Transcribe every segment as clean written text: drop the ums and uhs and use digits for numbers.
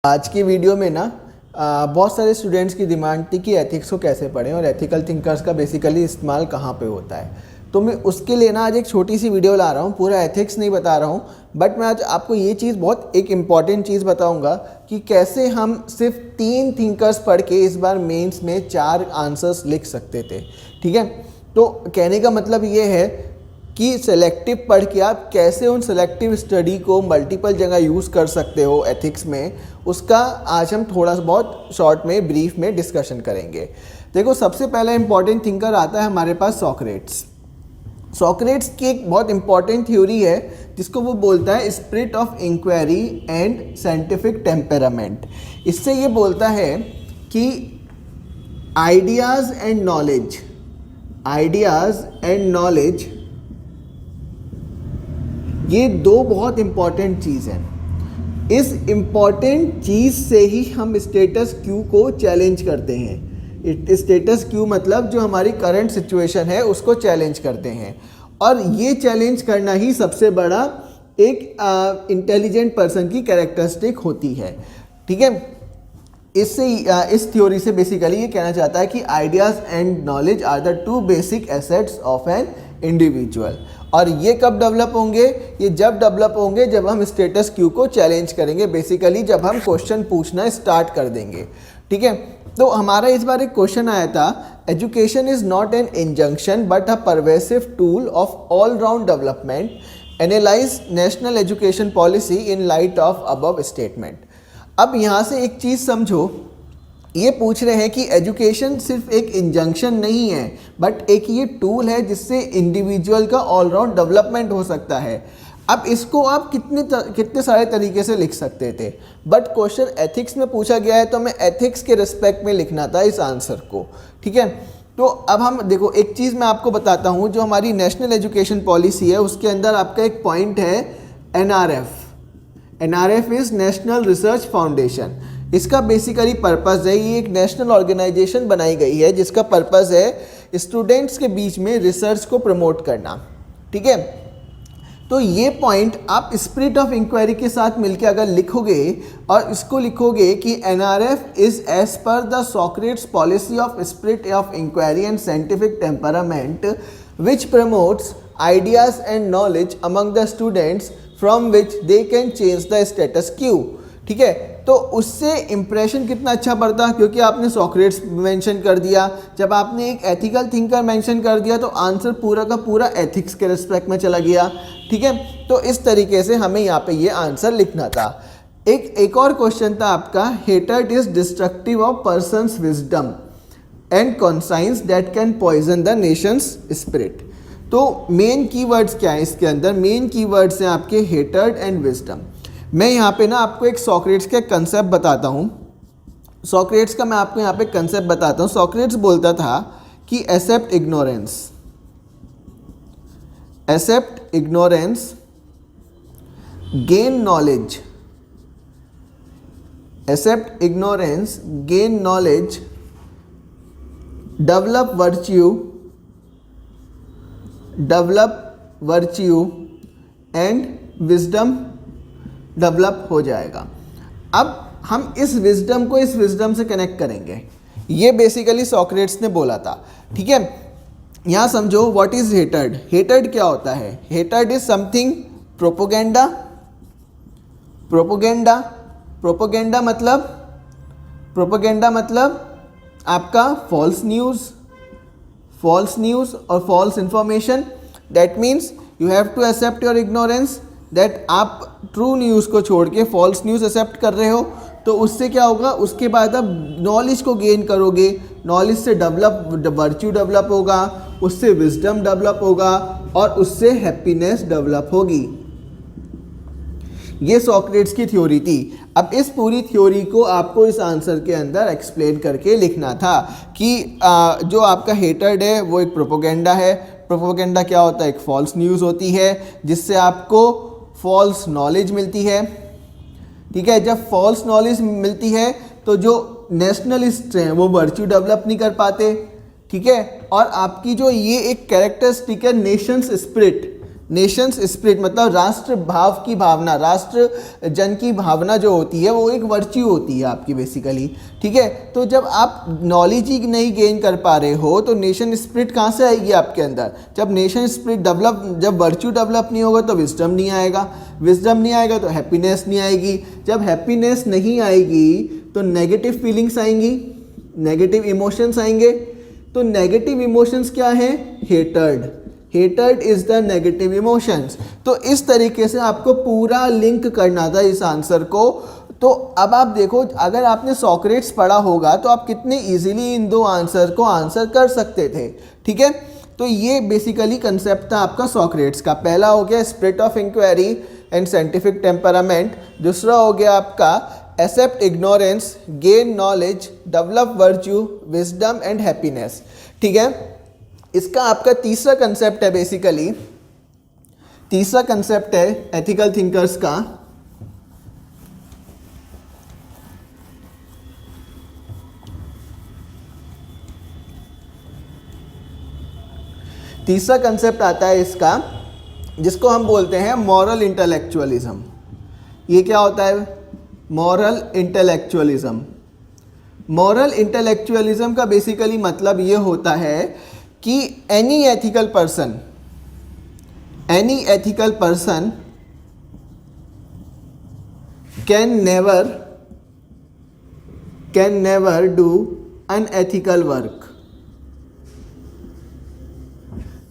आज की वीडियो में ना बहुत सारे स्टूडेंट्स की डिमांड थी कि एथिक्स को कैसे पढ़ें और एथिकल थिंकर्स का बेसिकली इस्तेमाल कहाँ पे होता है। तो मैं उसके लिए ना आज एक छोटी सी वीडियो ला रहा हूँ, पूरा एथिक्स नहीं बता रहा हूँ, बट मैं आज आपको ये चीज़ बहुत एक इम्पॉर्टेंट चीज़ बताऊँगा कि कैसे हम सिर्फ 3 थिंकर्स पढ़ के इस बार मेंस में 4 आंसर्स लिख सकते थे। ठीक है, तो कहने का मतलब ये है कि सेलेक्टिव पढ़ के आप कैसे उन सेलेक्टिव स्टडी को मल्टीपल जगह यूज़ कर सकते हो एथिक्स में, उसका आज हम थोड़ा सा बहुत शॉर्ट में ब्रीफ में डिस्कशन करेंगे। देखो, सबसे पहला इंपॉर्टेंट थिंकर आता है हमारे पास सॉक्रेट्स। सॉक्रेट्स की एक बहुत इंपॉर्टेंट थ्योरी है जिसको वो बोलता है spirit of inquiry and scientific temperament. इससे ये बोलता है कि आइडियाज़ एंड नॉलेज ये दो बहुत इंपॉर्टेंट चीज़ हैं। इस इंपॉर्टेंट चीज़ से ही हम स्टेटस क्यू को चैलेंज करते हैं। स्टेटस क्यू मतलब जो हमारी करंट सिचुएशन है उसको चैलेंज करते हैं, और ये चैलेंज करना ही सबसे बड़ा एक इंटेलिजेंट पर्सन की कैरेक्टरिस्टिक होती है। ठीक है, इस थ्योरी से बेसिकली ये कहना चाहता है कि ideas and knowledge are the 2 basic assets of an individual. और ये कब डेवलप होंगे? ये जब डेवलप होंगे जब हम स्टेटस क्यू को चैलेंज करेंगे, बेसिकली जब हम क्वेश्चन पूछना स्टार्ट कर देंगे। ठीक है, तो हमारा इस बार एक क्वेश्चन आया था, education is not an injunction but a pervasive tool of all round development, analyse national education policy in light of above statement. अब यहाँ से एक चीज़ समझो, ये पूछ रहे हैं कि एजुकेशन सिर्फ एक इंजंक्शन नहीं है बट एक ये टूल है जिससे इंडिविजुअल का ऑलराउंड डेवलपमेंट हो सकता है। अब इसको आप कितने सारे तरीके से लिख सकते थे, बट क्वेश्चन एथिक्स में पूछा गया है तो हमें एथिक्स के रिस्पेक्ट में लिखना था इस आंसर को। ठीक है, तो अब हम देखो, एक चीज़ मैं आपको बताता हूँ, जो हमारी नेशनल एजुकेशन पॉलिसी है उसके अंदर आपका एक पॉइंट है NRF is national research foundation. इसका बेसिकली पर्पज़ है, ये एक नेशनल ऑर्गेनाइजेशन बनाई गई है जिसका पर्पज़ है स्टूडेंट्स के बीच में रिसर्च को प्रमोट करना। ठीक है, तो ये पॉइंट आप स्पिरिट ऑफ इंक्वायरी के साथ मिलकर अगर लिखोगे और इसको लिखोगे कि NRF is as per the Socrates policy of spirit of inquiry and scientific temperament which promotes ideas and knowledge among the students from which they can change the status quo. ठीक है, तो उससे इम्प्रेशन कितना अच्छा पड़ता, क्योंकि आपने Socrates mention कर दिया। जब आपने एक एथिकल थिंकर मेंशन कर दिया तो आंसर पूरा का पूरा एथिक्स के रिस्पेक्ट में चला गया। ठीक है, तो इस तरीके से हमें यहाँ पे ये आंसर लिखना था। एक और क्वेश्चन था आपका, hatred is destructive of persons wisdom and conscience that can poison the nations spirit. तो मेन कीवर्ड्स क्या है इसके अंदर? मेन कीवर्ड्स हैं आपके हेटर्ड एंड विजडम। मैं यहाँ पे ना आपको एक सॉक्रेट्स का कंसेप्ट बताता हूँ। सॉक्रेट्स का मैं आपको यहाँ पे कंसेप्ट बताता हूँ। सॉक्रेट्स बोलता था कि accept ignorance gain knowledge, accept ignorance gain knowledge, develop virtue and wisdom develop हो जाएगा। अब हम इस विजडम को इस विजडम से कनेक्ट करेंगे, ये बेसिकली सॉक्रेट्स ने बोला था। ठीक है, यहाँ समझो व्हाट इज हेटर्ड। हेटर्ड क्या होता है? हेटर्ड इज समथिंग प्रोपोगेंडा मतलब आपका फॉल्स न्यूज़ और false information. That means you have to accept your ignorance, that आप ट्रू न्यूज़ को छोड़ के फॉल्स न्यूज़ एक्सेप्ट कर रहे हो। तो उससे क्या होगा? उसके बाद आप नॉलेज को गेन करोगे, नॉलेज से वर्च्यू डेवलप होगा, उससे विजडम डेवलप होगा और उससे हैप्पीनेस डेवलप होगी। ये सॉक्रेट्स की थ्योरी थी। अब इस पूरी थ्योरी को आपको इस आंसर के अंदर एक्सप्लेन करके लिखना था कि जो आपका हेटर्ड है वो एक प्रोपोगेंडा है। प्रोपोगेंडा क्या होता है? एक फॉल्स न्यूज़ होती है जिससे आपको फॉल्स नॉलेज मिलती है। ठीक है, जब फॉल्स नॉलेज मिलती है तो जो नेशनलिस्ट हैं वो वर्च्यू डेवलप नहीं कर पाते। ठीक है, और आपकी जो ये एक कैरेक्टरिस्टिक है नेशंस स्पिरिट, नेशंस स्पिरिट मतलब राष्ट्र भाव की भावना, राष्ट्र जन की भावना जो होती है वो एक वर्च्यू होती है आपकी बेसिकली, ठीक है। तो जब आप नॉलेज ही नहीं गेन कर पा रहे हो तो नेशन स्पिरिट कहाँ से आएगी आपके अंदर? जब नेशन स्पिरिट डेवलप, जब वर्च्यू डेवलप नहीं होगा तो विजडम नहीं आएगा, विजडम नहीं आएगा तो हैप्पीनेस नहीं आएगी, जब हैप्पीनेस नहीं आएगी तो नेगेटिव फीलिंग्स आएंगी, नेगेटिव इमोशंस आएंगे। तो नेगेटिव इमोशंस क्या है? Hatred, hatred is the negative emotions. तो इस तरीके से आपको पूरा लिंक करना था इस आंसर को। तो अब आप देखो, अगर आपने सॉक्रेट्स पढ़ा होगा तो आप कितने इजीली इन दो आंसर को आंसर कर सकते थे, ठीक है। तो ये बेसिकली कंसेप्ट था आपका सॉक्रेट्स का। पहला हो गया spirit of inquiry and scientific temperament, दूसरा हो गया आपका accept ignorance, gain knowledge, develop virtue, wisdom and happiness, ठीक है। इसका आपका तीसरा कंसेप्ट है, बेसिकली तीसरा कंसेप्ट है एथिकल थिंकर्स का। तीसरा कंसेप्ट आता है इसका, जिसको हम बोलते हैं मॉरल इंटेलेक्चुअलिज्म। ये क्या होता है? Moral intellectualism. मॉरल इंटेलेक्चुअलिज्म का बेसिकली मतलब ये होता है कि any ethical person can never do unethical work,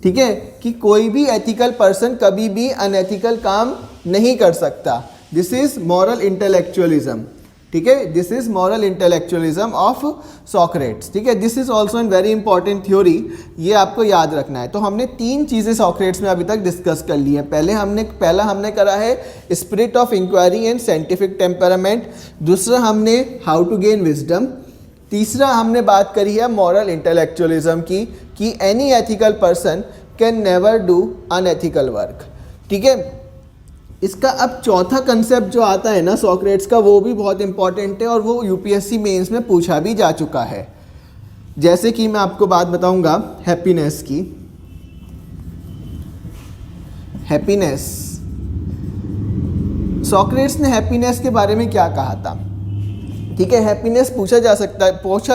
ठीक है। कि कोई भी एथिकल पर्सन कभी भी अनएथिकल काम नहीं कर सकता। दिस इज मॉरल इंटेलेक्चुअलिज्म, ठीक है। This is moral intellectualism of Socrates, ठीक है। This is also an very important theory, ये आपको याद रखना है। तो हमने तीन चीज़ें सॉक्रेट्स में अभी तक डिस्कस कर ली है। पहला हमने करा है spirit of inquiry and scientific temperament, दूसरा हमने हाउ टू गेन विजडम, तीसरा हमने बात करी है मॉरल इंटेलेक्चुअलिज्म की, कि any ethical person can never do unethical work, ठीक है। इसका अब चौथा कंसेप्ट जो आता है ना सॉक्रेट्स का, वो भी बहुत इंपॉर्टेंट है और वो यूपीएससी मेंस में पूछा भी जा चुका है। जैसे कि मैं आपको बात बताऊंगा हैप्पीनेस की। हैप्पीनेस, सॉक्रेट्स ने हैप्पीनेस के बारे में क्या कहा था, ठीक है। हैप्पीनेस पूछा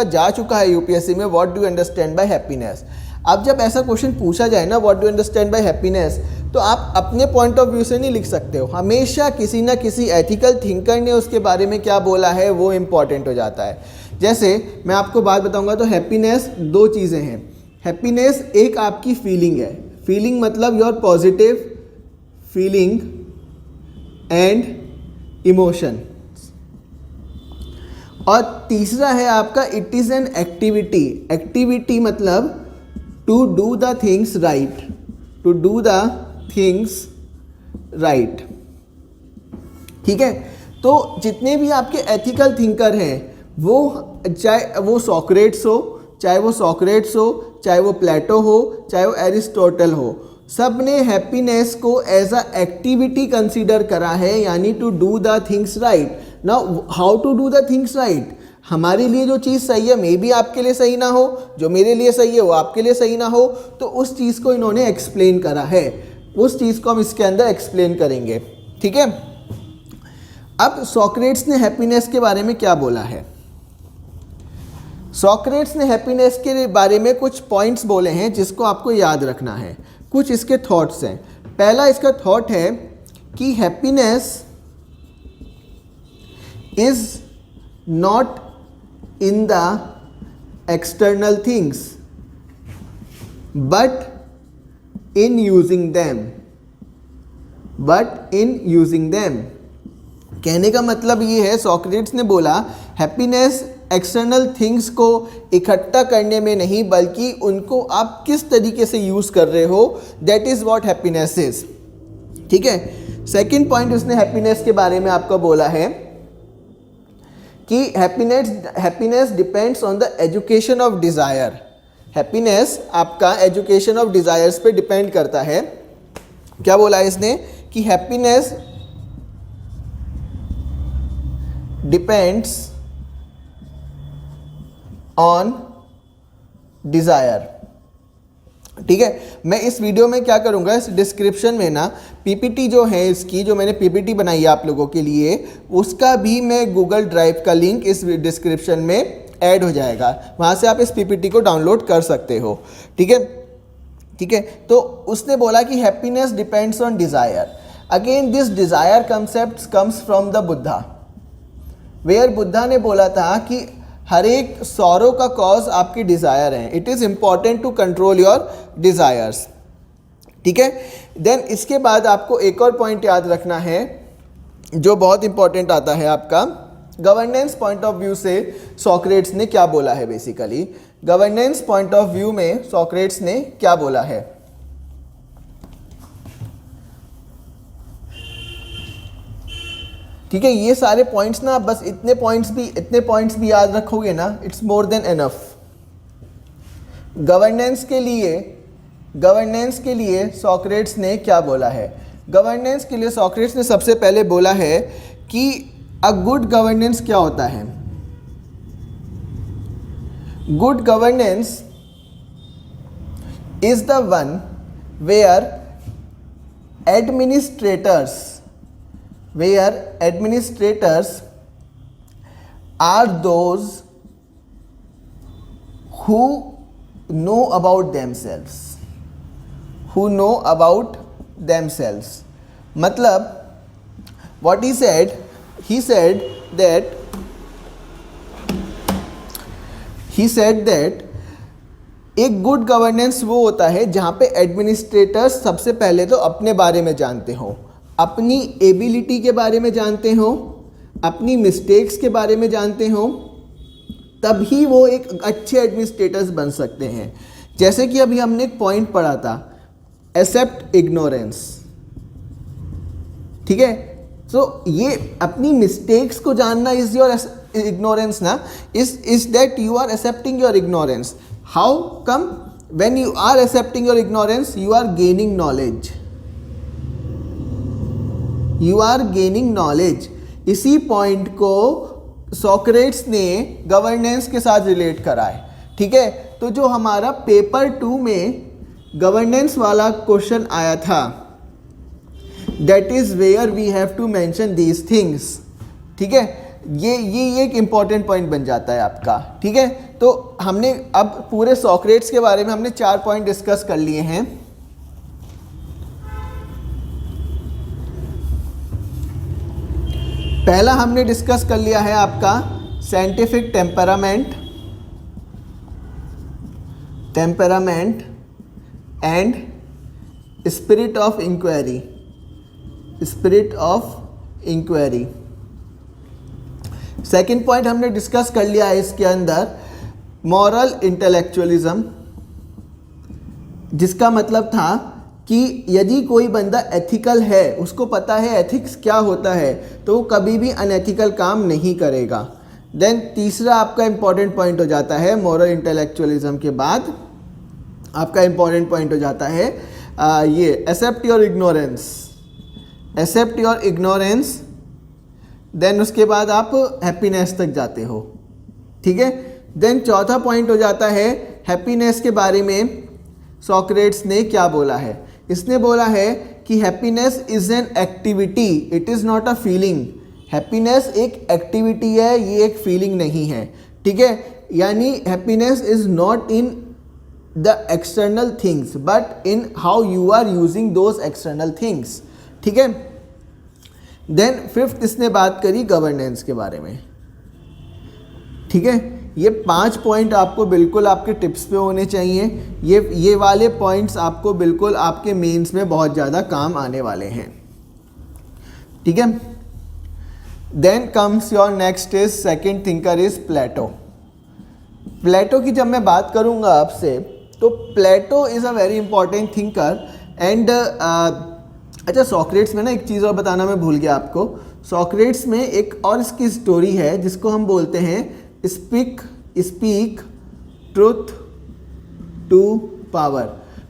जा चुका है यूपीएससी में, what do you understand by happiness. अब जब ऐसा क्वेश्चन पूछा जाए ना, what do understand by happiness, तो आप अपने पॉइंट ऑफ व्यू से नहीं लिख सकते हो, हमेशा किसी ना किसी एथिकल थिंकर ने उसके बारे में क्या बोला है वो इम्पॉर्टेंट हो जाता है। जैसे मैं आपको बात बताऊंगा, तो हैप्पीनेस दो चीज़ें हैं। हैप्पीनेस एक आपकी फीलिंग है, फीलिंग मतलब your positive feeling and emotion, और तीसरा है आपका it is an activity. Activity मतलब to do the things right, to do the things right, ठीक है। तो जितने भी आपके एथिकल थिंकर हैं, वो चाहे वो सॉक्रेट्स हो, चाहे वो प्लेटो हो, चाहे वो एरिस्टोटल हो, सब ने हैप्पीनेस को एज अ एक्टिविटी कंसीडर करा है, यानी to do the things right. Now how to do the things right, हमारे लिए जो चीज़ सही है मे बी आपके लिए सही ना हो, जो मेरे लिए सही है वो आपके लिए सही ना हो, तो उस चीज़ को इन्होंने एक्सप्लेन करा है, उस चीज़ को हम इसके अंदर एक्सप्लेन करेंगे, ठीक है। अब सॉक्रेट्स ने हैप्पीनेस के बारे में क्या बोला है? सॉक्रेट्स ने हैप्पीनेस के बारे में कुछ पॉइंट्स बोले हैं जिसको आपको याद रखना है। कुछ इसके थॉट्स हैं। पहला इसका थॉट है कि happiness is not in the external things but in using them, कहने का मतलब ये है, सॉक्रेट्स ने बोला हैप्पीनेस एक्सटर्नल थिंग्स को इकट्ठा करने में नहीं, बल्कि उनको आप किस तरीके से यूज़ कर रहे हो, that is what happiness is, ठीक है। सेकंड पॉइंट उसने हैप्पीनेस के बारे में आपको बोला है कि happiness depends on the education of desire. Happiness आपका एजुकेशन ऑफ डिज़ायर्स पे डिपेंड करता है। क्या बोला है इसने कि हैप्पीनेस डिपेंड्स ऑन डिज़ायर, ठीक है। मैं इस वीडियो में क्या करूँगा, इस डिस्क्रिप्शन में ना पीपीटी जो है इसकी, जो मैंने पीपीटी बनाई है आप लोगों के लिए, उसका भी मैं गूगल ड्राइव का लिंक इस डिस्क्रिप्शन में ऐड हो जाएगा, वहाँ से आप इस पीपीटी को डाउनलोड कर सकते हो। ठीक है, ठीक है। तो उसने बोला कि happiness depends on desire. Again this desire concept comes from the Buddha, where Buddha ने बोला था कि हर एक सॉरो का कॉज आपकी डिज़ायर है। It is important to control your desires. ठीक है। देन इसके बाद आपको एक और पॉइंट याद रखना है जो बहुत इंपॉर्टेंट आता है आपका गवर्नेंस पॉइंट ऑफ व्यू से। सॉक्रेट्स ने क्या बोला है, basically governance point of view में सॉक्रेट्स ने क्या बोला है। ठीक है, ये सारे पॉइंट्स ना, बस इतने पॉइंट्स भी याद रखोगे ना, it's more than enough. Governance के लिए सॉक्रेट्स ने क्या बोला है। गवर्नेंस के लिए सॉक्रेट्स ने सबसे पहले बोला है कि अ गुड गवर्नेंस क्या होता है। Good governance is the one where administrators are those who know about themselves. मतलब what he said that एक गुड गवर्नेंस वो होता है जहाँ पे एडमिनिस्ट्रेटर्स सबसे पहले तो अपने बारे में जानते हो, अपनी एबिलिटी के बारे में जानते हो, अपनी मिस्टेक्स के बारे में जानते हो, तभी वो एक अच्छे एडमिनिस्ट्रेटर्स बन सकते हैं। जैसे कि अभी हमने एक पॉइंट पढ़ा था, एक्सेप्ट इग्नोरेंस। ठीक है, तो ये अपनी मिस्टेक्स को जानना इज योर इग्नोरेंस ना, is that you are accepting your ignorance. How come? When you are accepting your ignorance you are gaining knowledge. इसी पॉइंट को सॉक्रेट्स ने गवर्नेंस के साथ रिलेट करा है। ठीक है, तो जो हमारा पेपर 2 में गवर्नेंस वाला क्वेश्चन आया था, that is where we have to mention these things. ठीक है, ये एक इम्पॉर्टेंट पॉइंट बन जाता है आपका। ठीक है, तो हमने अब पूरे सॉक्रेट्स के बारे में हमने 4 पॉइंट डिस्कस कर लिए हैं। पहला हमने डिस्कस कर लिया है आपका scientific temperament and spirit of inquiry. Second point हमने डिस्कस कर लिया है इसके अंदर मॉरल इंटेलेक्चुअलिज्म, जिसका मतलब था कि यदि कोई बंदा एथिकल है, उसको पता है एथिक्स क्या होता है, तो वो कभी भी अनएथिकल काम नहीं करेगा। देन तीसरा आपका इंपॉर्टेंट पॉइंट हो जाता है मॉरल इंटेलेक्चुअलिज्म के बाद आपका इंपॉर्टेंट पॉइंट हो जाता है ये एक्सेप्ट योर इग्नोरेंस। देन उसके बाद आप हैप्पीनेस तक जाते हो। ठीक है, देन चौथा पॉइंट हो जाता है हैप्पीनेस के बारे में सॉक्रेट्स ने क्या बोला है। इसने बोला है कि happiness is an activity, it is not a feeling. Happiness एक एक्टिविटी है, ये एक फीलिंग नहीं है। ठीक है, यानी happiness is not in the external things but in how you are using those external things. ठीक है, देन फिफ्थ इसने बात करी गवर्नेंस के बारे में। ठीक है, ये 5 पॉइंट आपको बिल्कुल आपके टिप्स पे होने चाहिए। ये वाले पॉइंट्स आपको बिल्कुल आपके मेंस में बहुत ज़्यादा काम आने वाले हैं। ठीक है, then comes your next is second thinker is Plato की जब मैं बात करूँगा आपसे, तो Plato is a very important thinker and अच्छा, सॉक्रेट्स में ना एक चीज़ और बताना मैं भूल गया आपको। सॉक्रेट्स में एक और इसकी स्टोरी है जिसको हम बोलते हैं स्पीक ट्रुथ टू पावर।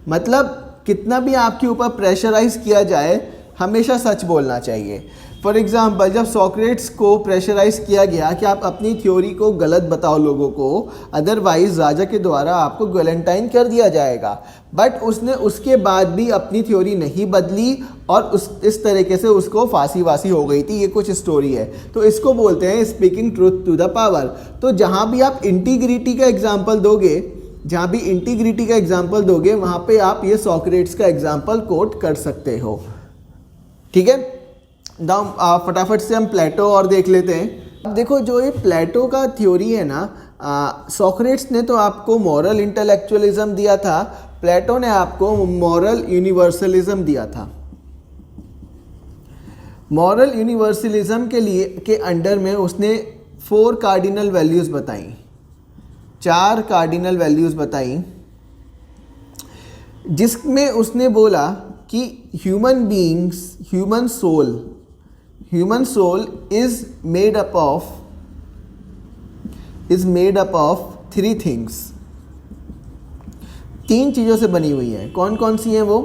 मतलब कितना भी आपके ऊपर प्रेशराइज किया जाए, हमेशा सच बोलना चाहिए। फॉर एग्जाम्पल जब सॉक्रेट्स को प्रेशराइज किया गया कि आप अपनी थ्योरी को गलत बताओ लोगों को, अदरवाइज राजा के द्वारा आपको गैलेंटाइन कर दिया जाएगा, बट उसने उसके बाद भी अपनी थ्योरी नहीं बदली और इस तरीके से उसको फांसी वासी हो गई थी। ये कुछ स्टोरी है, तो इसको बोलते हैं speaking truth to the power. तो जहाँ भी आप इंटीग्रिटी का एग्जाम्पल दोगे, जहाँ भी इंटीग्रिटी का एग्जाम्पल दोगे वहाँ पे आप ये सॉक्रेट्स का एग्जाम्पल कोट कर सकते हो। ठीक है, दाम फटाफट से हम प्लेटो और देख लेते हैं। अब देखो जो ये प्लेटो का थ्योरी है ना, सॉक्रेट्स ने तो आपको मॉरल इंटेलेक्चुअलिज्म दिया था, प्लेटो ने आपको मॉरल यूनिवर्सलिज्म दिया था। मॉरल यूनिवर्सलिज्म के अंडर में उसने 4 कार्डिनल वैल्यूज़ बताई, 4 कार्डिनल वैल्यूज़ बताई, जिसमें उसने बोला कि human beings, human soul is made up of 3 things. 3 चीज़ों से बनी हुई है। कौन कौन सी हैं वो?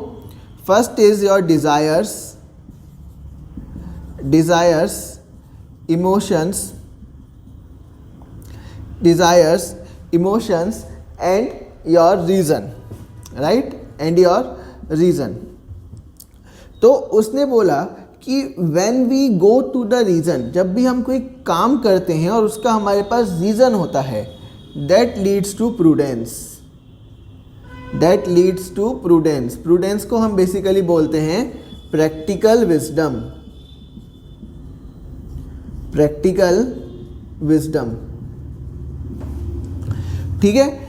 First is your desires, emotions and your reason, right, and your reason. तो उसने बोला कि when we go to the reason, जब भी हम कोई काम करते हैं और उसका हमारे पास रीज़न होता है, that leads to prudence. Prudence को हम बेसिकली बोलते हैं प्रैक्टिकल विजडम। ठीक है,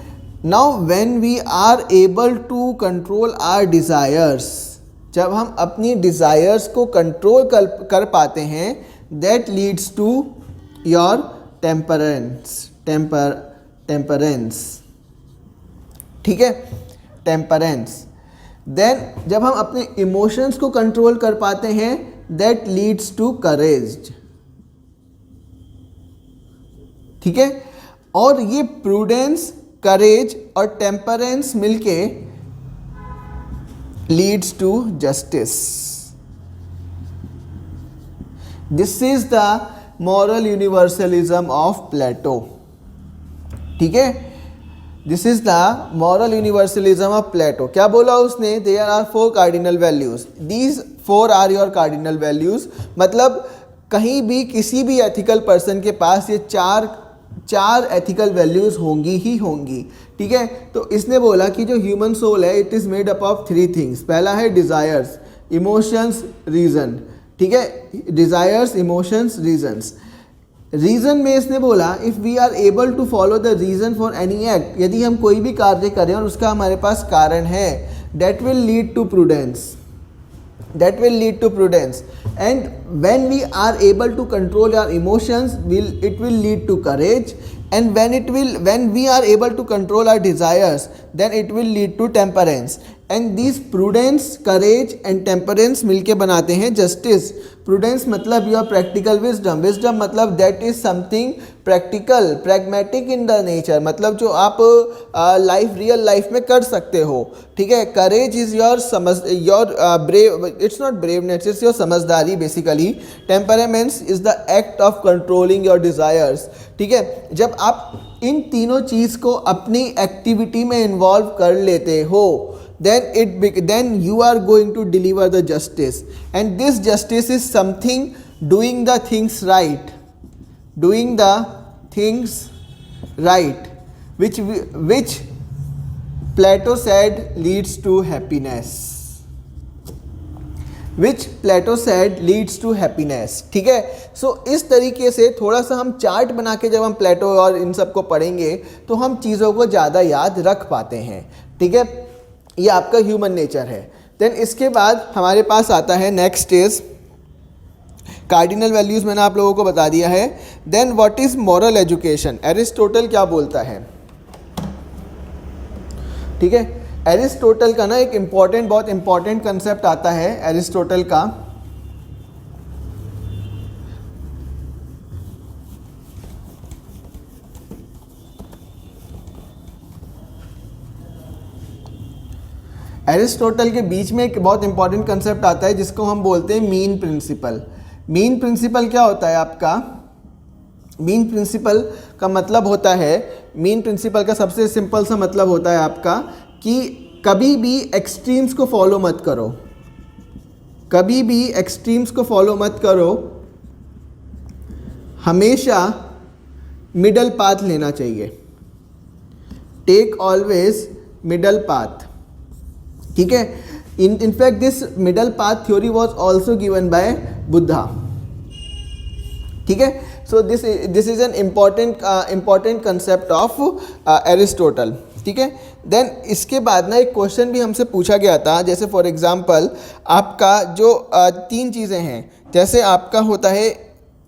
now when we are able to control our desires, जब हम अपनी डिज़ायर्स को कंट्रोल कर पाते हैं, that leads to your temperance. ठीक है, टेम्परेंस। देन जब हम अपने इमोशंस को कंट्रोल कर पाते हैं, दैट लीड्स टू करेज। ठीक है, और ये प्रूडेंस, करेज और टेम्परेंस मिलके leads to justice. This is the moral universalism of Plato. ठीक है, this is the moral universalism of Plato. क्या बोला उसने? There are 4 cardinal values, these 4 are your cardinal values. मतलब कहीं भी किसी भी एथिकल पर्सन के पास ये चार एथिकल वैल्यूज़ होंगी ही होंगी। ठीक है, तो इसने बोला कि जो ह्यूमन सोल है, it is made up of 3 things. पहला है डिज़ायर्स, इमोशंस, रीज़न। ठीक है, डिज़ायर्स, इमोशंस, रीजन्स। रीज़न में इसने बोला if we are able to follow the reason for any act, यदि हम कोई भी कार्य करें और उसका हमारे पास कारण है, that will lead to prudence, and when we are able to control our emotions, it will lead to courage, and when we are able to control our desires, then it will lead to temperance, and these prudence, courage and temperance मिलके बनाते हैं justice। prudence मतलब your practical wisdom मतलब that is something practical, pragmatic in the nature, मतलब जो आप real life में कर सकते हो। ठीक है, courage is your brave, it's not braveness, it's your समझदारी basically। temperament is the act of controlling your desires। ठीक है, जब आप इन तीनों चीज़ को अपनी एक्टिविटी में इन्वॉल्व कर लेते हो, then you are going to deliver the justice, and this justice is something doing the things right, which Plato said leads to happiness, ठीक है। सो इस तरीके से थोड़ा सा हम चार्ट बना के जब हम प्लेटो और इन सब को पढ़ेंगे तो हम चीज़ों को ज़्यादा याद रख पाते हैं। ठीक है, ये आपका ह्यूमन नेचर है। देन इसके बाद हमारे पास आता है नेक्स्ट इज कार्डिनल वैल्यूज़, मैंने आप लोगों को बता दिया है। Then what is moral education, Aristotle क्या बोलता है? ठीक है, एरिस्टोटल का ना एक बहुत इंपॉर्टेंट कंसेप्ट आता है एरिस्टोटल का। एरिस्टोटल के बीच में एक बहुत इंपॉर्टेंट कंसेप्ट आता है जिसको हम बोलते हैं मीन प्रिंसिपल। मीन प्रिंसिपल क्या होता है आपका? मीन प्रिंसिपल का मतलब होता है, मीन प्रिंसिपल का सबसे सिंपल सा मतलब होता है आपका कि कभी भी एक्सट्रीम्स को फॉलो मत करो, कभी भी एक्सट्रीम्स को फॉलो मत करो, हमेशा मिडल पाथ लेना चाहिए। टेक ऑलवेज मिडल पाथ, ठीक है। in fact this middle path theory was also given by Buddha, ठीक है। So this is an important concept of Aristotle, ठीक है। देन इसके बाद ना एक क्वेश्चन भी हमसे पूछा गया था, जैसे फॉर एग्जांपल आपका जो तीन चीज़ें हैं, जैसे आपका होता है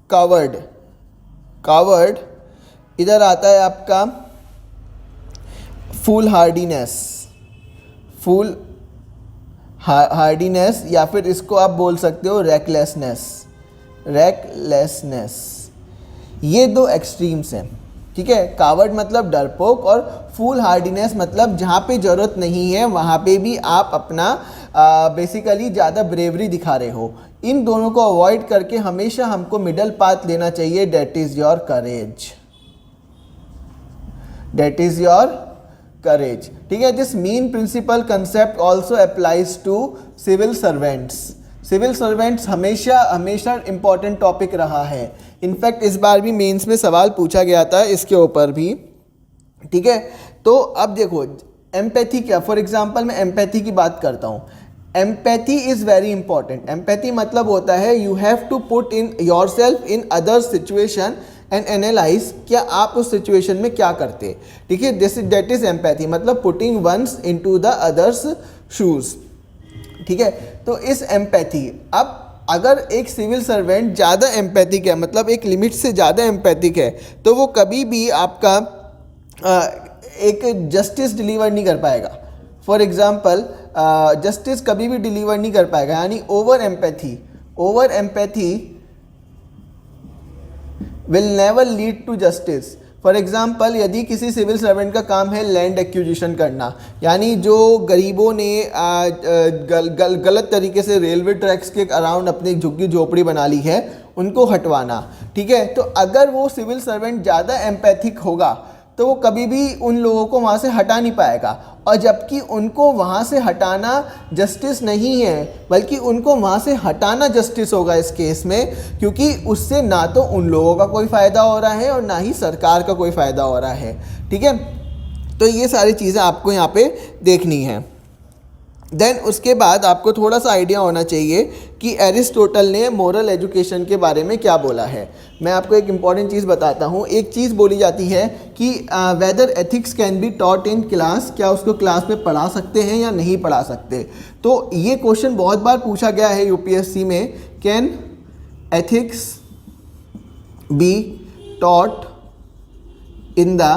कावर्ड, कावर्ड इधर आता है आपका फुल हार्डीनेस, फुल हार्डीनेस, या फिर इसको आप बोल सकते हो रेकलेसनेस, रेकलेसनेस। ये दो एक्सट्रीम्स हैं, ठीक है। कावर्ड मतलब डरपोक और फुल हार्डीनेस मतलब जहाँ पे ज़रूरत नहीं है वहाँ पे भी आप अपना बेसिकली ज़्यादा ब्रेवरी दिखा रहे हो। इन दोनों को अवॉइड करके हमेशा हमको मिडल पाथ लेना चाहिए, that is your courage, that is your courage, ठीक है। This mean principle concept also applies to civil servants. Civil servants हमेशा हमेशा इंपॉर्टेंट टॉपिक रहा है। इनफैक्ट इस बार भी मेंस में सवाल पूछा गया था इसके ऊपर भी, ठीक है। तो अब देखो एम्पैथी क्या, फॉर एग्जांपल मैं एम्पैथी की बात करता हूँ। Empathy is very important. Empathy मतलब होता है you have to put in yourself in other situation and analyse, क्या आप उस सिचुएशन में क्या करते, ठीक है। दिस दैट इज एम्पैथी, मतलब putting one's into the others shoes, ठीक है। तो इस एम्पैथी, अब अगर एक सिविल सर्वेंट ज़्यादा एम्पैथिक है, मतलब एक लिमिट से ज़्यादा एम्पैथिक है, तो वो कभी भी आपका एक जस्टिस डिलीवर नहीं कर पाएगा। फॉर एग्जांपल जस्टिस कभी भी डिलीवर नहीं कर पाएगा, यानी over empathy, over empathy will never lead to justice. For example यदि किसी सिविल सर्वेंट का काम है लैंड एक्विजिशन करना, यानी जो गरीबों ने गलत तरीके से रेलवे ट्रैक्स के अराउंड अपनी झुग्गी झोपड़ी बना ली है, उनको हटवाना, ठीक है। तो अगर वो सिविल सर्वेंट ज़्यादा एम्पैथिक होगा तो वो कभी भी उन लोगों को वहाँ से हटा नहीं पाएगा, और जबकि उनको वहाँ से हटाना जस्टिस नहीं है, बल्कि उनको वहाँ से हटाना जस्टिस होगा इस केस में, क्योंकि उससे ना तो उन लोगों का कोई फ़ायदा हो रहा है और ना ही सरकार का कोई फ़ायदा हो रहा है, ठीक है। तो ये सारी चीज़ें आपको यहाँ पे देखनी है। देन उसके बाद आपको थोड़ा सा आइडिया होना चाहिए कि एरिस्टोटल ने मोरल एजुकेशन के बारे में क्या बोला है। मैं आपको एक इम्पॉर्टेंट चीज़ बताता हूँ। एक चीज़ बोली जाती है कि whether ethics can be taught in class, क्या उसको क्लास में पढ़ा सकते हैं या नहीं पढ़ा सकते। तो ये क्वेश्चन बहुत बार पूछा गया है यूपीएससी में, can ethics be taught in the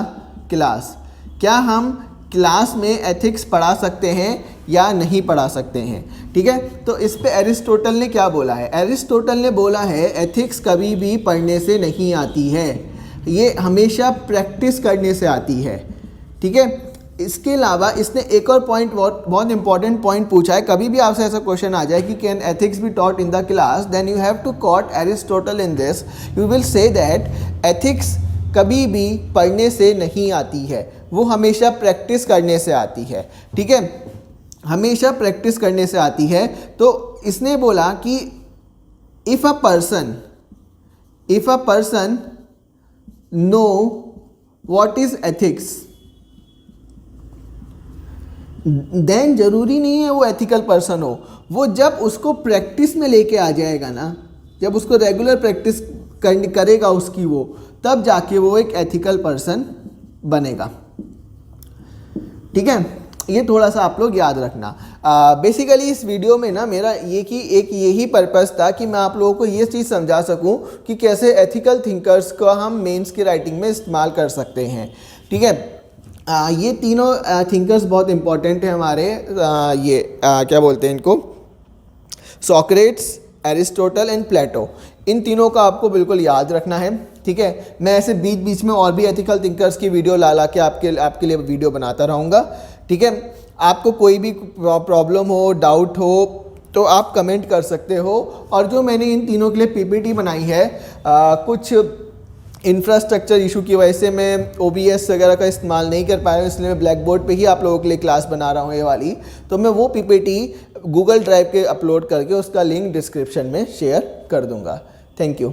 class, क्या हम क्लास में एथिक्स पढ़ा सकते हैं या नहीं पढ़ा सकते हैं, ठीक है। तो इस पे एरिस्टोटल ने क्या बोला है? एरिस्टोटल ने बोला है एथिक्स कभी भी पढ़ने से नहीं आती है, ये हमेशा प्रैक्टिस करने से आती है, ठीक है। इसके अलावा इसने एक और पॉइंट बहुत इंपॉर्टेंट पॉइंट पूछा है। कभी भी आपसे ऐसा क्वेश्चन आ जाए कि can ethics be taught in the class, then you have to quote Aristotle in this, you will say that ethics कभी भी पढ़ने से नहीं आती है, वो हमेशा प्रैक्टिस करने से आती है, ठीक है, हमेशा प्रैक्टिस करने से आती है। तो इसने बोला कि if a person know what is ethics, then जरूरी नहीं है वो एथिकल पर्सन हो, वो जब उसको प्रैक्टिस में लेके आ जाएगा ना, जब उसको रेगुलर प्रैक्टिस करेगा उसकी, वो तब जाके वो एक एथिकल पर्सन बनेगा, ठीक है। ये थोड़ा सा आप लोग याद रखना। बेसिकली इस वीडियो में ना मेरा एक यही पर्पस था कि मैं आप लोगों को ये चीज़ समझा सकूं कि कैसे एथिकल थिंकर्स को हम मेंस की राइटिंग में इस्तेमाल कर सकते हैं, ठीक है। ये तीनों थिंकर्स बहुत इंपॉर्टेंट हैं हमारे, क्या बोलते हैं इनको, सोक्रेट्स, एरिस्टोटल एंड प्लेटो। इन तीनों का आपको बिल्कुल याद रखना है, ठीक है। मैं ऐसे बीच बीच में और भी एथिकल थिंकर्स की वीडियो ला के आपके लिए वीडियो बनाता रहूँगा, ठीक है। आपको कोई भी प्रॉब्लम हो, डाउट हो, तो आप कमेंट कर सकते हो। और जो मैंने इन तीनों के लिए पीपीटी बनाई है, कुछ इंफ्रास्ट्रक्चर इशू की वजह से मैं OBS वगैरह का इस्तेमाल नहीं कर पाया हूँ, इसलिए मैं ब्लैक बोर्ड पर ही आप लोगों के लिए क्लास बना रहा हूँ ये वाली। तो मैं वो पीपीटी गूगल ड्राइव के अपलोड करके उसका लिंक डिस्क्रिप्शन में शेयर कर दूँगा। Thank you.